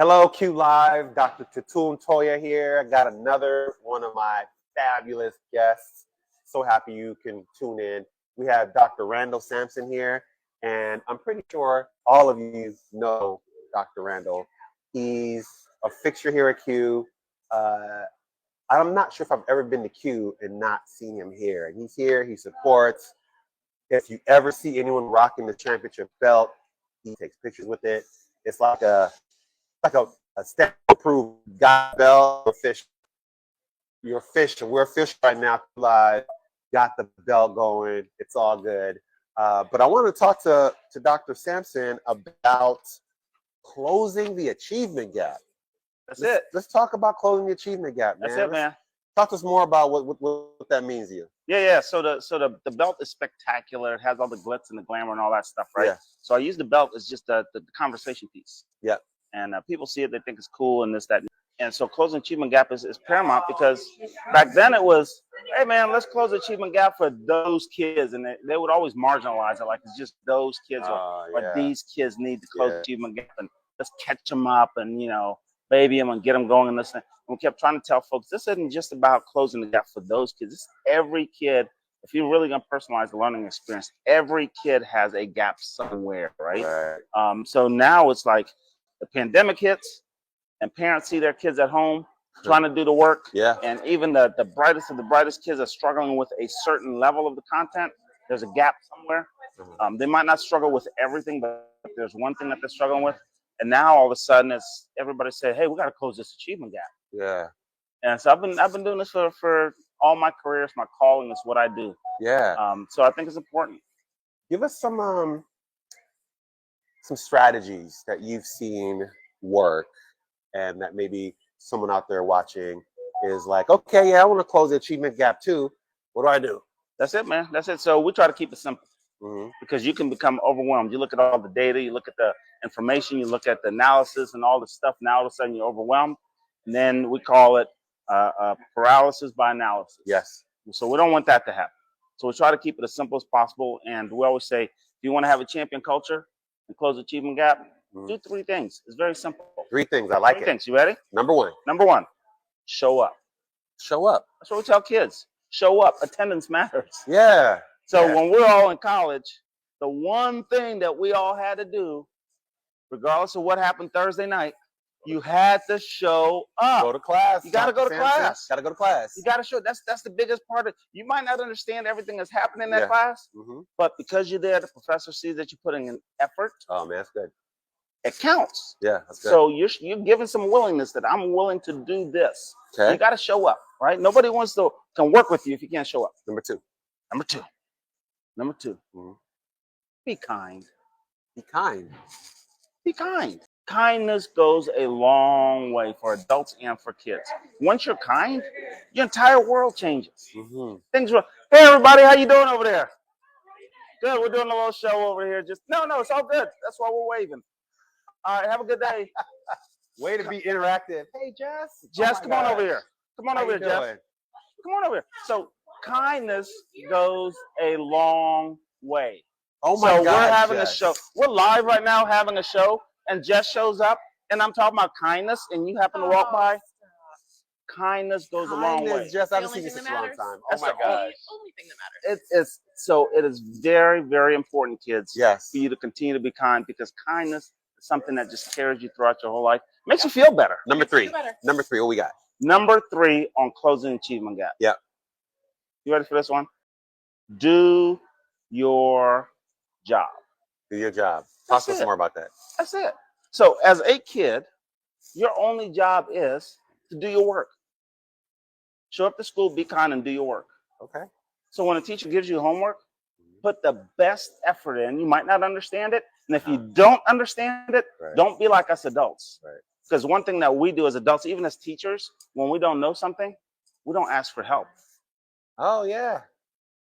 Hello, Q Live. Dr. Toutoule and Ntoya here. I got another one of my fabulous guests. So happy you can tune in. We have Dr. Randall Sampson here, and I'm pretty sure all of you know Dr. Randall. He's a fixture here at Q. I'm not sure if I've ever been to Q and not seen him here. And he's here, he supports. If you ever see anyone rocking the championship belt, he takes pictures with it. It's like a stamp approved got belt or fish. You're fishing. We're fishing right now live. Got the belt going. It's all good. But I want to talk to Dr. Sampson about closing the achievement gap. Let's talk about closing the achievement gap, man. That's it, man. Talk to us more about what that means to you. Yeah. So the belt is spectacular. It has all the glitz and the glamour and all that stuff, right? Yeah. So I use the belt as just the conversation piece. Yeah. And people see it, they think it's cool and this, that. And so closing the achievement gap is paramount, because back then it was, hey, man, let's close the achievement gap for those kids. And they would always marginalize it, like it's just those kids or these kids need to close the achievement gap, and let's catch them up and, baby them and get them going and this. And we kept trying to tell folks, this isn't just about closing the gap for those kids. It's every kid. If you're really going to personalize the learning experience, every kid has a gap somewhere, right? So now it's like the pandemic hits and parents see their kids at home trying to do the work. Yeah. And even the brightest of the brightest kids are struggling with a certain level of the content. There's a gap somewhere. They might not struggle with everything, but there's one thing that they're struggling with. And now all of a sudden, it's everybody said, "Hey, we got to close this achievement gap." Yeah. And so I've been doing this for all my career. It's my calling. It's what I do. Yeah. So I think it's important. Give us some strategies that you've seen work, and that maybe someone out there watching is like, okay, yeah, I want to close the achievement gap too. What do I do? That's it, man. That's it. So we try to keep it simple. Because you can become overwhelmed. You look at all the data, you look at the information, you look at the analysis and all the stuff. Now all of a sudden you're overwhelmed. And then we call it paralysis by analysis. Yes. So we don't want that to happen. So we try to keep it as simple as possible. And we always say, if you want to have a champion culture and close the achievement gap, do 3 things. It's very simple. 3 things. I like it. 3 things. You ready? Number one, show up. Show up. That's what we tell kids. Show up. Attendance matters. Yeah. So when we're all in college, the one thing that we all had to do, regardless of what happened Thursday night, you had to show up. Go to class. You got to go to class. Got to go to class. You got to show. That's the biggest part of. You might not understand everything that's happening in that class, but because you're there, the professor sees that you're putting in effort. Oh man, that's good. It counts. Yeah, that's good. So you're giving some willingness that I'm willing to do this. Okay. You got to show up, right? Nobody can work with you if you can't show up. Number two. Be kind. Be kind. Be kind. Kindness goes a long way for adults and for kids. Once you're kind, your entire world changes. Things are, hey everybody, how you doing over there? Good, we're doing a little show over here. No, it's all good. That's why we're waving. All right, have a good day. Way to be interactive. Hey, Jess. Jess, come on over here. Come on over here, Jess. Come on over here. So kindness goes a long way. Oh my God. So we're having a show. We're live right now having a show, and Jess shows up, and I'm talking about kindness, and you happen to walk by. Kindness goes a long way. Jess, I haven't seen this in a long time. Oh my God. The only thing that matters. It is very, very important, kids. Yes. For you to continue to be kind, because kindness is something that just carries you throughout your whole life. Makes you feel better. Number 3. What we got? Number 3 on closing achievement gap. Yep. You ready for this one? Do your job. Do your job. Talk to us more about that. That's it. So as a kid, your only job is to do your work. Show up to school, be kind, and do your work. Okay. So when a teacher gives you homework, put the best effort in. You might not understand it. And if you don't understand it, don't be like us adults. Right. Because one thing that we do as adults, even as teachers, when we don't know something, we don't ask for help. Oh, yeah.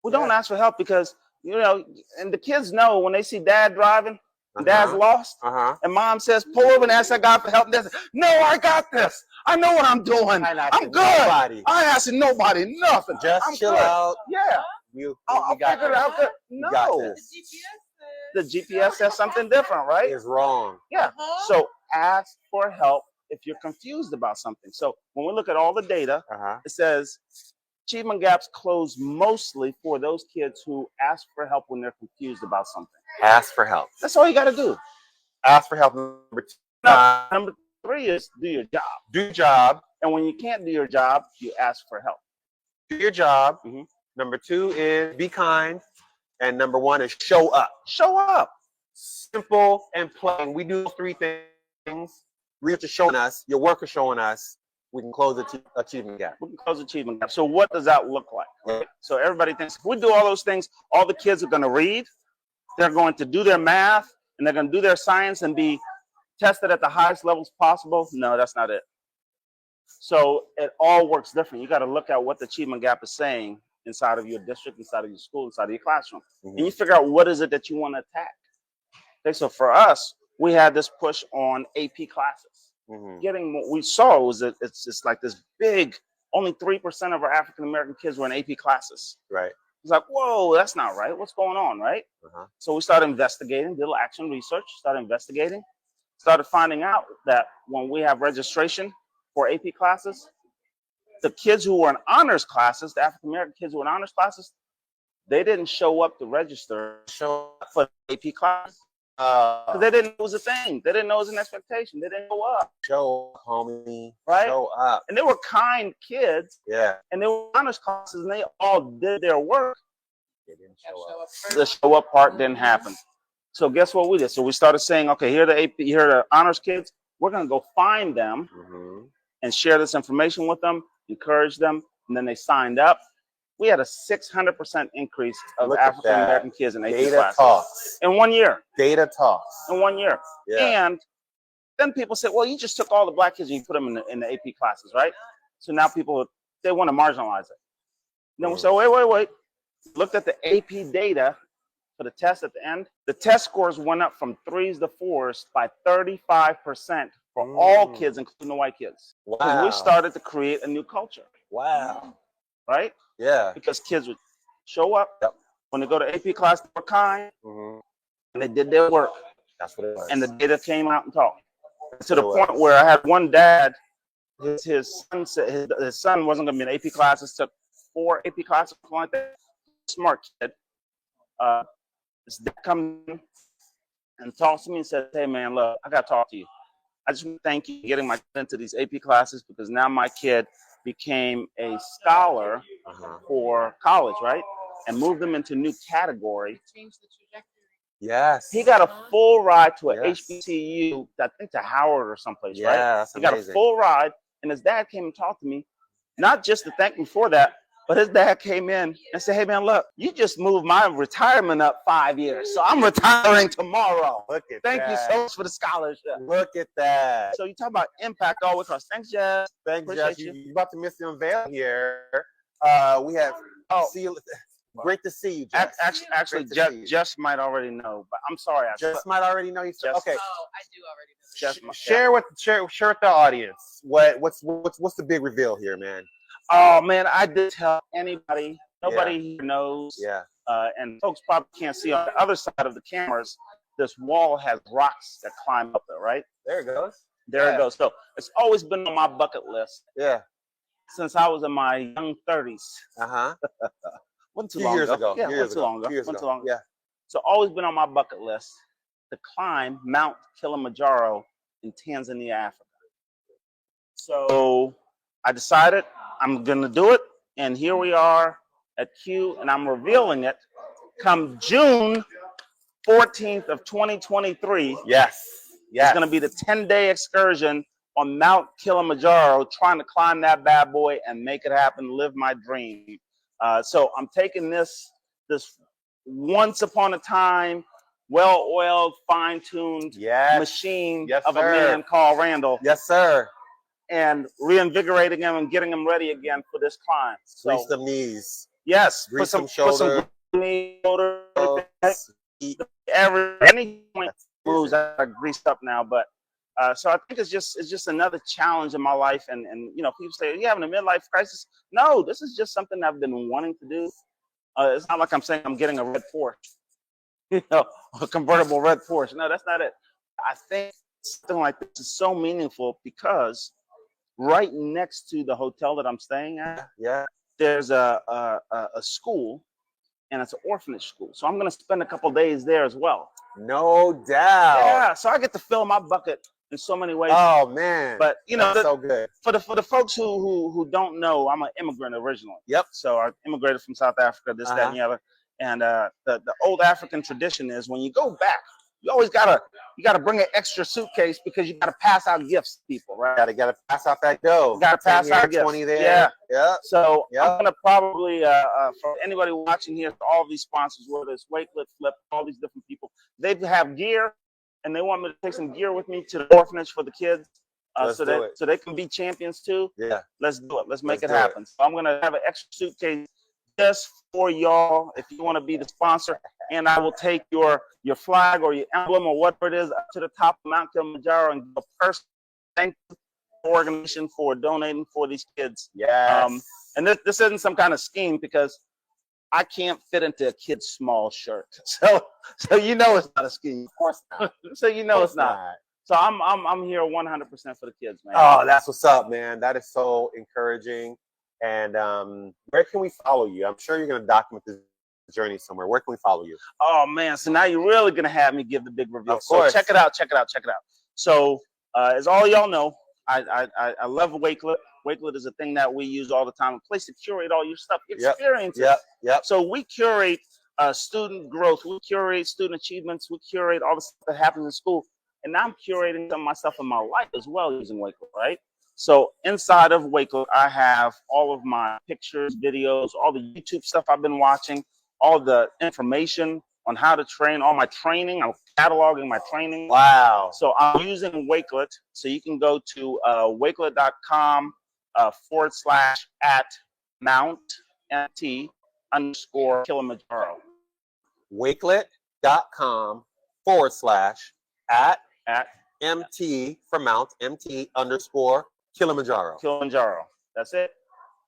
We don't ask for help because, and the kids know when they see dad driving, and dad's lost, and mom says, pull over and ask that guy for help. And dad says, no, I got this. I know what I'm doing. I'm good. I ain't asking nobody nothing. Just chill out. Yeah. I'll figure it out. No. The GPS says something different, right? It's wrong. Yeah. So ask for help if you're confused about something. So when we look at all the data, it says achievement gaps close mostly for those kids who ask for help when they're confused about something. Ask for help. That's all you got to do. Ask for help. Number 2. Number 3 is do your job. Do your job. And when you can't do your job, you ask for help. Do your job. Mm-hmm. Number 2 is be kind. And number 1 is show up. Show up. Simple and plain. We do 3 things. Research is showing us, your work is showing us, we can close the achievement gap. We can close the achievement gap. So what does that look like? Right? So everybody thinks if we do all those things, all the kids are going to read, they're going to do their math, and they're going to do their science and be tested at the highest levels possible. No, that's not it. So it all works different. You got to look at what the achievement gap is saying inside of your district, inside of your school, inside of your classroom. And you figure out what is it that you want to attack. Okay, so for us, we had this push on AP classes. Getting what we saw was that it's like this big, only 3% of our African American kids were in AP classes. Right. It's like, whoa, that's not right. What's going on, right? So we started investigating, did a little action research, started investigating, started finding out that when we have registration for AP classes, the kids who were in honors classes, the African American kids who were in honors classes, they didn't show up to register for the AP class. Because they didn't know it was a thing. They didn't know it was an expectation. They didn't show up. Show up, homie. Right? Show up. And they were kind kids. Yeah. And they were honors classes, and they all did their work. They didn't show up. The show up part didn't happen. So guess what we did? So we started saying, okay, here are the honors kids. We're going to go find them and share this information with them, encourage them, and then they signed up. We had a 600% increase of African American kids in AP classes. Talks. In 1 year. Data talks. In 1 year. Yeah. And then people said, well, you just took all the black kids and you put them in the AP classes, right? So now people, they want to marginalize it. And then we said, wait. Looked at the AP data for the test at the end. The test scores went up from 3s to 4s by 35% for all kids, including the white kids. Wow. Because we started to create a new culture. Wow. Right? Yeah. Because kids would show up when they go to AP class, they were kind, and they did their work. That's what it was. And the data came out and talked. To the point where I had one dad, his son said his son wasn't going to be in AP classes, took 4 AP classes, something like that. Smart kid. His dad comes in and talks to me and says, hey, man, look, I got to talk to you. I just want to thank you for getting my kid into these AP classes because now my kid became a scholar for college, right? And moved them into a new category. Change the trajectory. Yes. He got a full ride to an HBCU, I think to Howard or someplace, right? That's he got a full ride, and his dad came and talked to me, not just to thank me for that, but his dad came in and said, hey, man, look, you just moved my retirement up 5 years, so I'm retiring tomorrow. Look at Thank that. you so much for the scholarship. Look at that. So you talk about impact all the way across. Thanks, Jess. Thanks, Appreciate Jess. you. You're about to miss the unveil here. We have, see you. Great to see you, Jess. Actually, Jess might already know, but I'm sorry. Jess might already know you. Oh, Okay. I do already know. Share with the audience what's the big reveal here, man. Oh man, I did tell anybody. Nobody here knows. Yeah. And folks probably can't see on the other side of the cameras. This wall has rocks that climb up there, right? There it goes. There it goes. So it's always been on my bucket list. Yeah. Since I was in my young 30s. Wasn't too long ago. Yeah, wasn't too long ago. Yeah. So always been on my bucket list to climb Mount Kilimanjaro in Tanzania, Africa. So I decided I'm gonna do it, and here we are at Q, and I'm revealing it come June 14th of 2023. Yes. It's gonna be the 10-day excursion on Mount Kilimanjaro, trying to climb that bad boy and make it happen, live my dream. So I'm taking this once upon a time, well-oiled, fine-tuned machine of a man called Randall. Yes, sir. And reinvigorating him and getting him ready again for this climb. So, grease some knees. Yes. Grease some shoulders. Any point moves are greased up now, but so I think it's just another challenge in my life. And you know, people say, are you having a midlife crisis? No, this is just something I've been wanting to do. It's not like I'm saying I'm getting a red Porsche, you know, a convertible red Porsche. No, that's not it. I think something like this is so meaningful because right next to the hotel that I'm staying at, Yeah. there's a school, and it's an orphanage school. So I'm going to spend a couple days there as well. No doubt. Yeah, so I get to fill my bucket in so many ways. Oh man. But you know, that's so good. For the folks who don't know, I'm an immigrant originally. Yep. So I immigrated from South Africa, this, that, and the other. And the old African tradition is when you go back, you always gotta bring an extra suitcase because you gotta pass out gifts to people, right? Gotta pass out that dough. Gotta pass out gifts. 20 there. Yeah. Yeah. So I'm gonna probably for anybody watching here, all these sponsors, whether it's Wakelet, Flip, all these different people, they have gear, and they want me to take some gear with me to the orphanage for the kids, so they can be champions too. Yeah. Let's do it. Let's make it happen. So I'm gonna have an extra suitcase just for y'all if you want to be the sponsor, and I will take your flag or your emblem or whatever it is up to the top of Mount Kilimanjaro and give a personal thank you to the organization for donating for these kids. Yes. And this isn't some kind of scheme because I can't fit into a kid's small shirt. So you know it's not a scheme. Of course not. So you know it's not. So I'm here 100% for the kids, man. Oh, that's what's up, man. That is so encouraging. And where can we follow you? I'm sure you're going to document this journey somewhere. Where can we follow you? Oh man, so now you're really going to have me give the big reveal. Of course. So check it out. So as all y'all know, I love Wakelet. Wakelet is a thing that we use all the time, a place to curate all your stuff, experiences. Yep. So we curate student growth, we curate student achievements, we curate all the stuff that happens in school. And now I'm curating some of my stuff in my life as well using Wakelet, right? So inside of Wakelet, I have all of my pictures, videos, all the YouTube stuff I've been watching, all the information on how to train, all my training. I'm cataloging my training. Wow. So I'm using Wakelet. So you can go to wakelet.com /MT_Kilimanjaro. Wakelet.com /MT for Mount MT_Kilimanjaro. Kilimanjaro. That's it.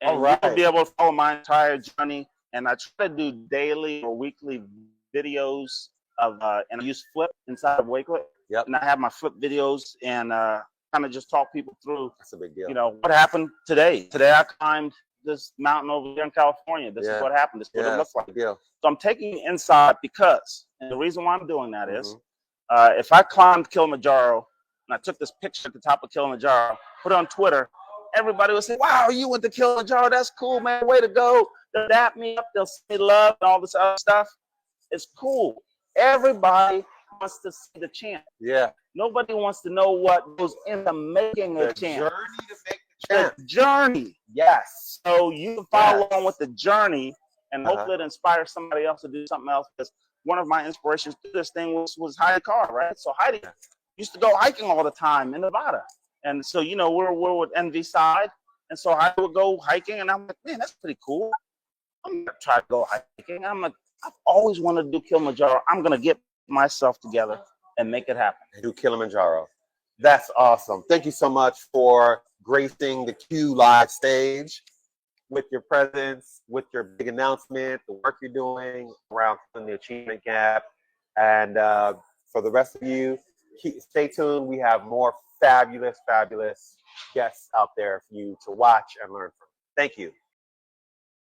And all right. You'll be able to follow my entire journey. And I try to do daily or weekly videos of, and I use Flip inside of Wakelet. Yep. And I have my Flip videos and kind of just talk people through. That's a big deal. You know, what happened today. Today I climbed this mountain over here in California. This is what happened. This is what it looks like. So I'm taking you inside because, and the reason why I'm doing that is, if I climbed Kilimanjaro and I took this picture at the top of Kilimanjaro, put it on Twitter, everybody would say, wow, you went to Kilimanjaro. That's cool, man. Way to go. They'll dap me up. They'll send me love and all this other stuff. It's cool. Everybody wants to see the champ. Yeah. Nobody wants to know what goes into making a champ. The journey to make the champ. The journey. Yes. So you can follow along with the journey and hopefully it inspires somebody else to do something else. Because one of my inspirations to this thing was Heidi Carr, right? So Heidi used to go hiking all the time in Nevada. And so, you know, we're with NV side. And so Heidi would go hiking and I'm like, man, that's pretty cool. I'm gonna try to go hiking. I'm like, I've always wanted to do Kilimanjaro. I'm gonna get myself together and make it happen. Do Kilimanjaro. That's awesome. Thank you so much for gracing the Q Live stage with your presence, with your big announcement, the work you're doing around the achievement gap. And for the rest of you, stay tuned. We have more fabulous guests out there for you to watch and learn from. Thank you.